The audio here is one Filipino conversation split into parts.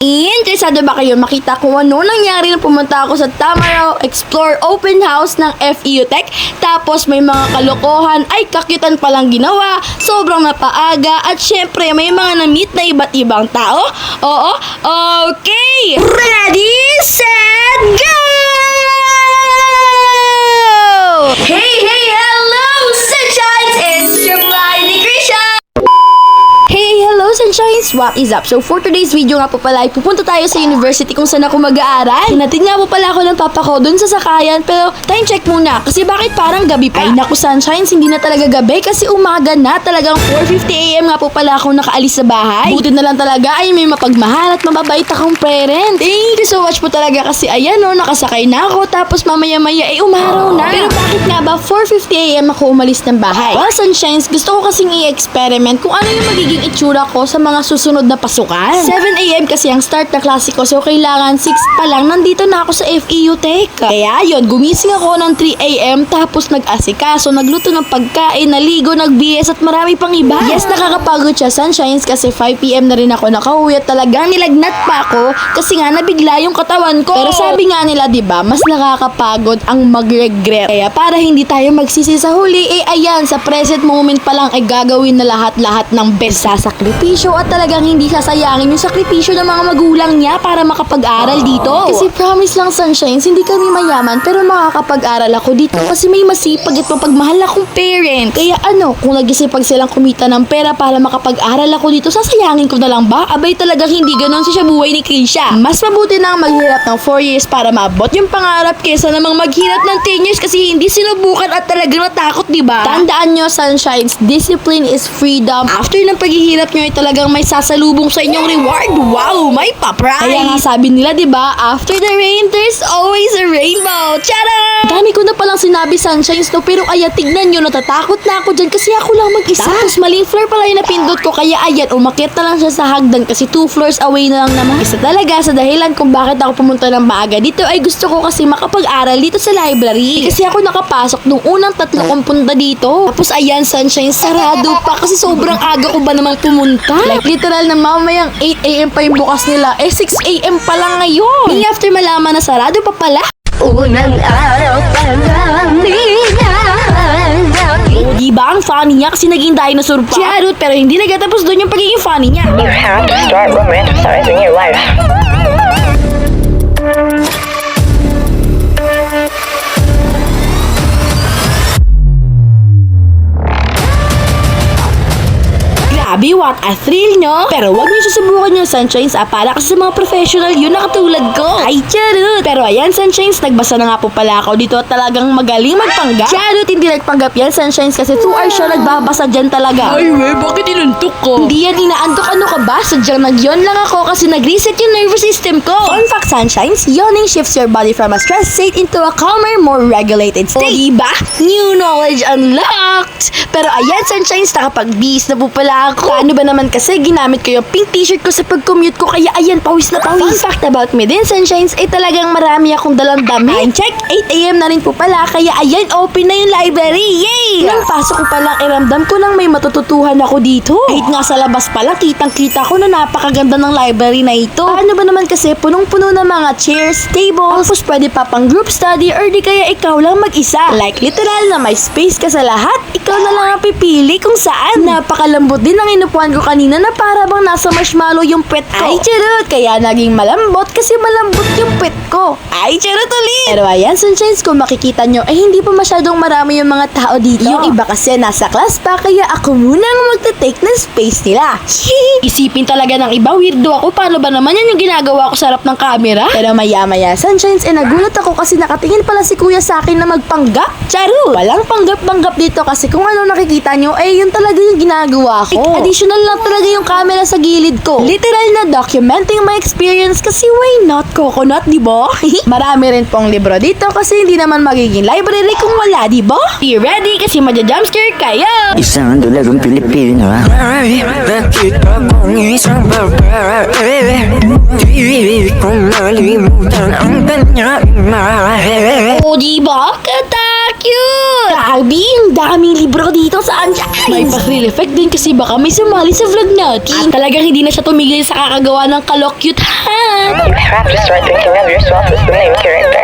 Interesado ba kayo makita kung ano nangyari nang pumunta ako sa Tamaraw Explore Open House ng FEU Tech? Tapos may mga kalokohan ay kakyutan palang ginawa, sobrang napaaga at syempre may mga na-meet na iba't ibang tao? Oo, okay! Ready, set, go! Hey, hello, sunshines! It's your boy, Krisha! Hey, hello sunshines! What is up? So for today's video nga po pala ay pupunta tayo sa university kung saan ako mag-aaral. Hinatid nga po pala ako ng papa ko dun sa sakayan pero time check muna kasi bakit parang gabi pa? Ay naku sunshines, hindi na talaga gabi kasi umaga na, talagang 4:50 AM nga po pala ako nakaalis sa bahay. Buti na lang talaga ay may mapagmahal at mababait akong parent. Thank you so much po talaga kasi ayan o, nakasakay na ako tapos mamaya-maya ay umaraw na. Pero bakit nga ba 4:50 AM ako umalis ng bahay? Well sunshines, gusto ko kasing i-experiment kung ano yung magiging itsura ko sa mga susunod na pasukan. 7 AM kasi ang start na klase ko so kailangan 6 pa lang nandito na ako sa FEU Tech. Kaya yun, gumising ako ng 3 AM tapos nag-asikaso, nagluto ng pagkain, naligo, nag-BS at marami pang iba. Yes, nakakapagod siya sunshines kasi 5 PM na rin ako nakauwi at talagang nilagnat pa ako kasi nga nabigla yung katawan ko. Pero sabi nga nila diba, mas nakakapagod ang mag-regret. Kaya para hindi tayo magsisi sa huli, ayan, sa present moment pa lang ay gagawin na lahat-lahat ng best sa sakripisyo at talagang hindi sasayangin yung sakripisyo ng mga magulang niya para makapag-aral dito. Kasi promise lang sunshines, hindi kami mayaman pero makakapag-aral ako dito kasi may masipag at mapagmahal akong parent. Kaya ano, kung nagsisipag silang kumita ng pera para makapag-aral ako dito, sasayangin ko na lang ba? Abay talagang hindi ganon sa buhay ni Krisha. Mas mabuti na maghirap ng 4 years para maabot yung pangarap kesa namang maghirap ng 10 years kasi hindi sinubukan at talagang natakot, diba? Tandaan nyo sunshines, discipline is freedom. After ng paghihirap nyo ay talagang may sasalubong sa inyong reward. Wow, may pa-prize! Kaya nga sabi nila, diba? After the rain, there's always a rainbow. Tara! Dami ko na palang sinabi sunshines no, pero ayan, tignan nyo, natatakot na ako dyan kasi ako lang mag-isa. Tapos maling floor pala yung napindot ko, kaya ayan, umakyat na lang siya sa hagdan kasi 2 floors away na lang naman. Isa talaga sa dahilan kung bakit ako pumunta ng maaga dito ay gusto ko kasi makapag-aral dito sa library. Kasi ako nakapasok nung unang 3 kong punta dito. Tapos ayan, sunshine, sarado pa kasi sobrang aga ko ba namang pumunta? Like literal na mamayang 8 AM pa yung bukas nila, 6 AM pa lang ngayon. Hindi after malaman na sarado pa pala. Unang araw pa lang Diba ang funny niya kasi naging dinosaur pa? Charot, pero hindi nagatapos doon yung pagiging funny niya. You have to start romanticizing your life. Grabe, what a thrill, no? Pero wag niyo susubukan yung sunshines, para kasi sa mga professional yun na katulad ko. Ay, charot! Pero ayan, sunshines, nagbasa na nga po pala ako dito at talagang magaling magpanggap. Charot, hindi nagpanggap yan, sunshines, kasi 2 hours siya nagbabasa dyan talaga. Ay, bakit inuntok ko? Hindi yan inaantok, ano ka ba? Sadyang nagyon lang ako kasi nag-reset yung nervous system ko. Fun fact, sunshines, yawning shifts your body from a stressed state into a calmer, more regulated state. O, diba? New knowledge unlocked! Pero ayan, sunshines, nakapag-bis na po pala ako. Paano ba naman kasi ginamit ko yung pink t-shirt ko sa pag-commute ko kaya ayan, pawis na pawis. Fun fact about me din, sunshines, talagang marami akong dalang damit. Time check, 8 AM na rin po pala kaya ayan, open na yung library. Yay! Nang pasok ko palang iramdam ko lang may matututuhan ako dito. Kahit nga sa labas pala, kitang-kita ko na napakaganda ng library na ito. Paano ba naman kasi punong-puno ng mga chairs, tables, tapos pwede pa pang group study or di kaya ikaw lang mag-isa. Like literal na may space ka sa lahat, ikaw na lang ang pipili kung saan. Napakalambot din ang inupuan ko kanina na para bang nasa marshmallow yung pet ko. Ay, charot! Kaya naging malambot kasi malambot yung pet ko. Ay, charot ulit! Pero ayan, sunshines, kung makikita nyo, ay hindi pa masyadong marami yung mga tao dito. Yung iba kasi nasa class pa, kaya ako muna ang magte-take ng space nila. Isipin talaga ng iba, weirdo ako. Paano ba naman yan yung ginagawa ko sa harap ng camera? Pero maya-maya, sunshines, nagulat ako kasi nakatingin pala si kuya sa akin na magpanggap. Charot! Walang panggap-panggap dito kasi kung ano nakikita nyo, ay yun talaga yung ginagawa ko. Additional lang talaga yung camera sa gilid ko. Literal na documenting my experience kasi why not coconut, diba? Marami rin pong libro dito kasi hindi naman magiging library kung wala, diba? Be ready kasi madja-jumpscare kayo! Isang dalagang Pilipino Bakit akong isang babae Di ko malimutan ang kanyang imahe O diba? Katakyo! cute! Grabe, ang daming libro dito sa Sunshine. May pa-thrill effect din kasi baka may sumali sa vlog natin. At talagang hindi na siya tumigil sa kakagawa ng kalokyutan. You have to start thinking of yourself as the main character.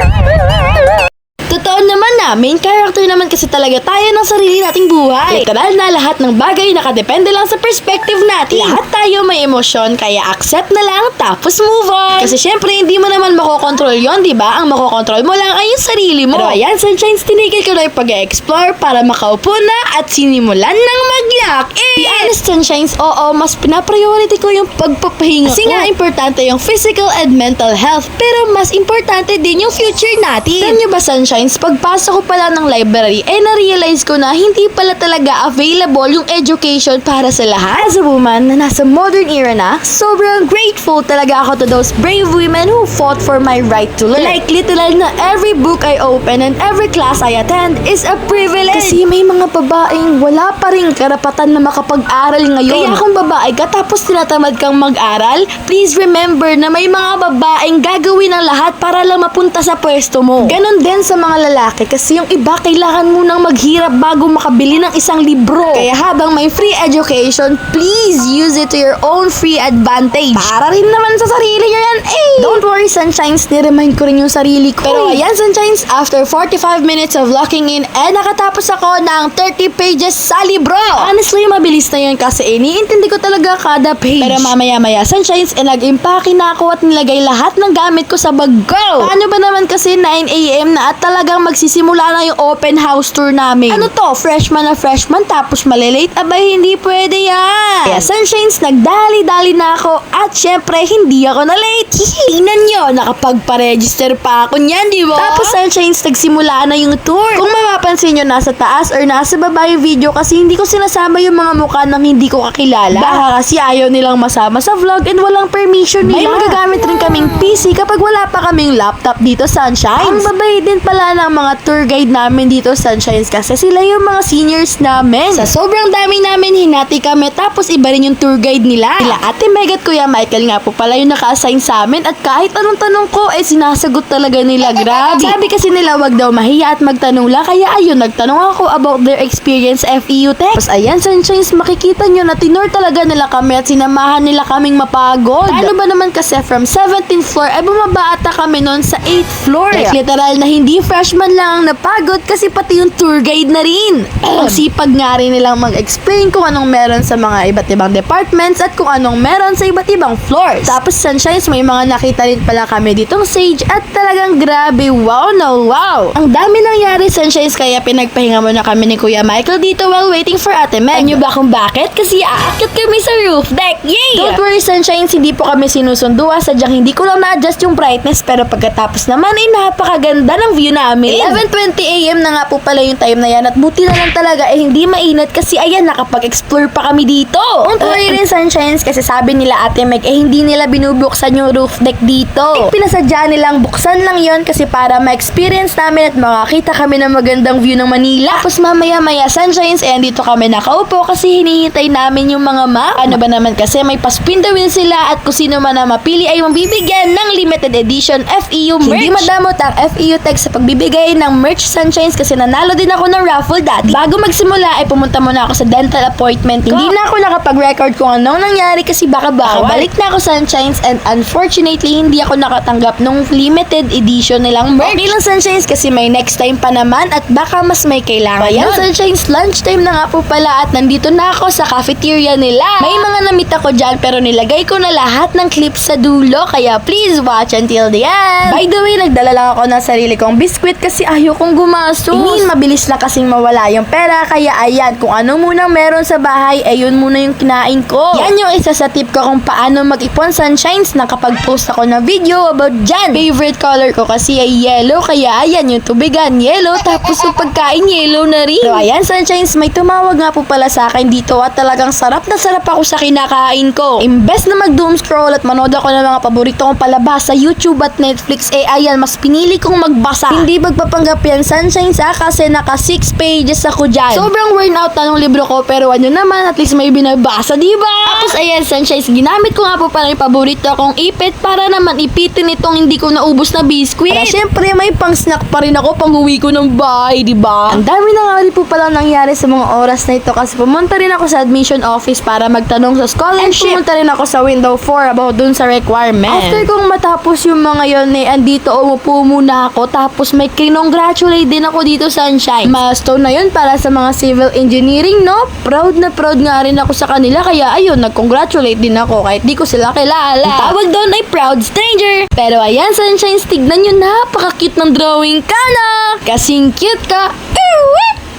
Totoo naman na, main character naman kasi talaga tayo ng sarili nating buhay. Literal na lahat ng bagay nakadepende lang sa perspective natin. Lahat tayo may emosyon, kaya accept na lang tapos move on. Kasi syempre hindi mo naman makokontrol yon, di ba? Ang makokontrol mo lang ay yung sarili mo. Pero ayan, Sunshine, tinigil ko na yung pag-explore para makaupo na at sinimulan ng mag-lock in. Be honest, Sunshines, oo, mas pinapriority ko yung pagpapahinga kasi nga importante yung physical and mental health, pero mas importante din yung future natin. Alam nyo ba, Sunshines, pagpasok ko pala ng library, na-realize ko na hindi pala talaga available yung education para sa lahat. As a woman na nasa modern era na, sobrang grateful talaga ako to those brave women who fought for my right to learn. Like literal na every book I open and every class I attend is a privilege. Kasi may mga babaeng wala pa rin karapatan na makapag-aral ngayon. Kaya kung babae ka tapos tinatamad kang mag-aral, please remember na may mga babaeng gagawin ang lahat para lang mapunta sa pwesto mo. Ganon din sa mga lalaki kasi yung iba kailangan munang maghirap bago makabili ng isang libro. Kaya habang may free education, please use it to your own free advantage. Para rin naman sa sarili nyo yan, eh! Don't worry, Sunshines, niremind ko rin yung sarili ko. Pero ayan, Sunshines, after 45 minutes of locking in, nakatapos ako ng 30 pages sa libro. Honestly, mabilis na yun kasi iniintindi ko talaga kada page. Pero mamaya-maya, Sunshines, nag-impake na ako at nilagay lahat ng gamit ko sa bag ko. Paano ba naman kasi 9 AM na at talagang magsisimula na yung open house tour namin. Ano to? Freshman na freshman tapos malilate? Abay, hindi pwede yan. Kaya Sunshines, nagdali-dali na ako at syempre, hindi ako na late. Tingnan nyo, nakapagpa-register pa ako niyan, di ba? Tapos Sunshines, nagsimula na yung tour. Kung mapapansin nyo, nasa taas or nasa baba yung video kasi hindi ko sinasama yung mga mukha ng hindi ko kakilala. Baka kasi ayaw nilang masama sa vlog and walang permission nila. May magagamit rin kaming PC kapag wala pa kaming laptop dito, Sunshines. Ang babay din pala ng mga tour guide namin dito, Sunshines, kasi sila yung mga seniors namin. Sa sobrang dami namin, hinati kami tapos iba rin yung tour guide nila. Sila Ate Meg at Kuya Michael nga po pala yung naka-assign sa amin at kahit anong tanong ko, sinasagot talaga nila. Grabe. Sabi kasi nila wag daw mahiya at magtanong lang, kaya ayun, nagtanong ako about their experience FEU Tech. Tapos ayan, Sunshines, makikita nyo na tinur talaga nila kami at sinamahan nila kaming mapagod. Ano ba naman kasi from 17th floor ay bumaba ata kami noon sa 8th floor. Like, literal na hindi freshman lang ang napagod kasi pati yung tour guide na rin. Ang sipag nga rin nilang mag-explain kung anong meron sa mga iba't ibang departments at kung anong meron sa iba't ibang floors. Tapos Sunshines, may mga nakita rin pala kami ditong sage at talagang grabe, wow na wow. Ang dami nangyari, Sunshines, kaya pinagpahinga muna kami ni Kuya Michael dito while waiting for Ate Meg. Ano ba kung bakit? Kasi aakyat kami sa roof deck. Yay! Don't worry, Sunshines, hindi po kami sinusundo. Sadyang hindi ko lang na-adjust yung brightness pero pagkatapos naman ay napakaganda ng view namin. 11:20 AM na nga po pala yung time na yan at buti na lang talaga hindi mainit kasi ayan, nakapag-explore pa kami dito. Don't worry rin, Sunshines, kasi sabi nila Ate Meg hindi nila binubuksan yung roof deck dito. Pinasadya nilang buksan lang yon kasi para ma-experience namin at makakita kami ng magandang view ng Manila. Tapos mamaya-maya, Sunshines, dito kami nakaupo kasi hinihintay namin yung mga map. Ano ba naman kasi may pa-spin the wheel sila at kung sino man na mapili ay mabibigyan ng limited edition FEU merch. Hindi madamot ang FEU Tech sa pagbibigay ng merch, Sunshines, kasi nanalo din ako ng raffle dati. Bago magsimula ay pumunta muna ako sa dental appointment ko. Hindi na ako nakapag-record kung anong nangyari kasi baka balik na ako, Sunshines, and unfortunately hindi ako nakatanggap nung limited edition nilang merch. Okay lang, Sunshines, kasi may next time pa naman at baka mas may kailangan. Ayan, Sunshines, lunchtime na nga po pala at nandito na ako sa cafeteria nila. May mga namita ko dyan pero nilagay ko na lahat ng clips sa dulo kaya please watch until the end. By the way, nagdala lang ako ng sarili kong biskwit kasi ayokong gumastos. Mabilis lang kasing mawala yung pera kaya ayan, kung ano munang meron sa bahay yun muna yung kinain ko. Yan yung isa sa tip ko kung paano mag-ipon, Sunshines, na kapag post ako ng video about dyan. Favorite color ko kasi ay yellow kaya ayan, yung tubigan yellow tapos yung pagkain yellow na rin. So ayan, Sunshines, may tumawag nga po pala sa akin dito at talagang sarap na sarap ako sa kinakain ko. Imbes na mag-doom scroll at manood ako ng mga paborito kong lalabas sa YouTube at Netflix, eh ayan, mas pinili kong magbasa. Hindi magpapanggap yan, Sunshine, kasi naka 6 pages ako dyan. Sobrang worn out na ng libro ko, pero ano naman, at least may binabasa, diba? Tapos ayan, Sunshine, ginamit ko nga po pala yung paborito kong ipit para naman ipitin itong hindi ko naubos na biskwit. Para syempre, may pang snack pa rin ako pang uwi ko ng bahay, diba? Ang dami na nga rin po pala nangyari sa mga oras na ito kasi pumunta rin ako sa admission office para magtanong sa scholarship. And pumunta rin ako sa window 4 about dun sa requirement. After kong matapos yung mga yon, eh, andito umupo muna ako tapos may kinongratulate din ako dito, Sunshine. Milestone na yun para sa mga civil engineering, no? Proud na proud nga rin ako sa kanila kaya ayun, nag-congratulate din ako kahit di ko sila kilala. Ang tawag doon ay proud stranger. Pero ayan, Sunshine, tignan nyo, napaka-cute ng drawing ka na. Kasing cute ka.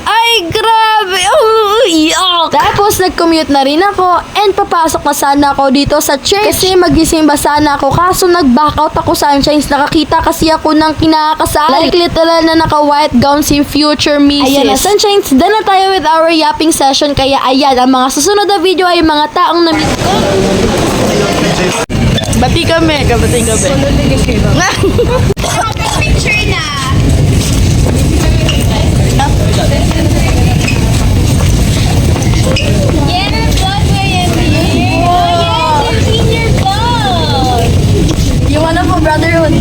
Ay, grabe. Yuck. Tapos, nag-commute na rin ako and papasok na sana ako dito sa church kasi magisimba sana ako. Kaso, nag-back out ako, Sunshines. Nakakita kasi ako ng kinakasal. Like, literal na naka-white gown si future Mrs. Ayan na, Sunshines. Done na tayo with our yapping session. Kaya, ayan, ang mga susunod na video ay mga taong na-meet ko. Bati kami. Kabati kami. Picture na. Yes, vlog mo yan, eh. Oh, yes, I've seen your vlog. You wanna po brotherhood?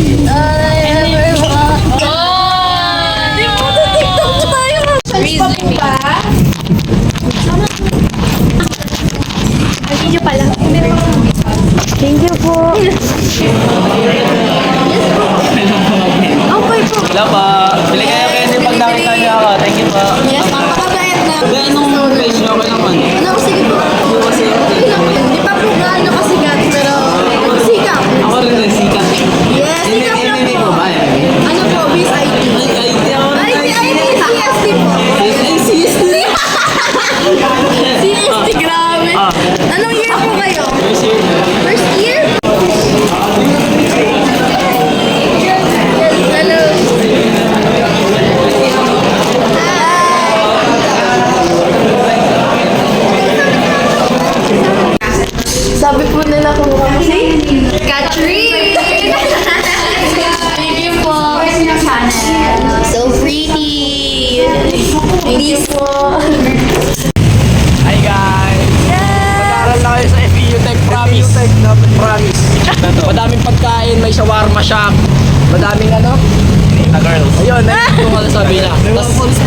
Thank you po. Okay po. Wala pa. Bili kayo candy pag nakita niyo ako. Thank you po. Yes, mapakabayad na. Ba, anong page niyo? Okay naman. Ano, sige po. Okay lang po. Di pa po gaano kasigat, pero sikat. Ako rin nagsikat. Yes, sikat lang Hindi po. ko ba yan? Ano po, Biz IT? Ay, hindi ako Ay, CST po. CST, grabe. Anong year po kayo? First year? Yes, hello. Sabi po nila kung kasi Catherine! Thank you po. So pretty! Thank you po. Hi guys! Mag-aaral na kayo sa FEU Tech, promise. Promise. Madaming pagkain, may shawarma shop. Madaming ano? Girls. Ayun, nandito ko sabi niya. Tapos,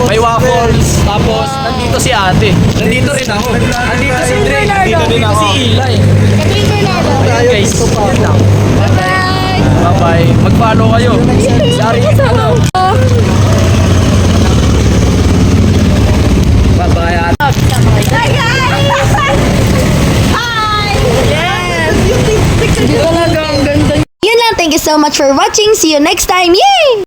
may waffles. Tapos, nandito si ate. Nandito rin ako. Nandito si Dre. Nandito din ako. Si Eli. Ayun guys. Yun lang. Bye-bye. Mag-follow kayo. Yari, ano? Bye-bye ate. Hi guys! Hi! Yes! Yung talaga ang ganda. Yun lang, thank you so much for watching. See you next time. Yay!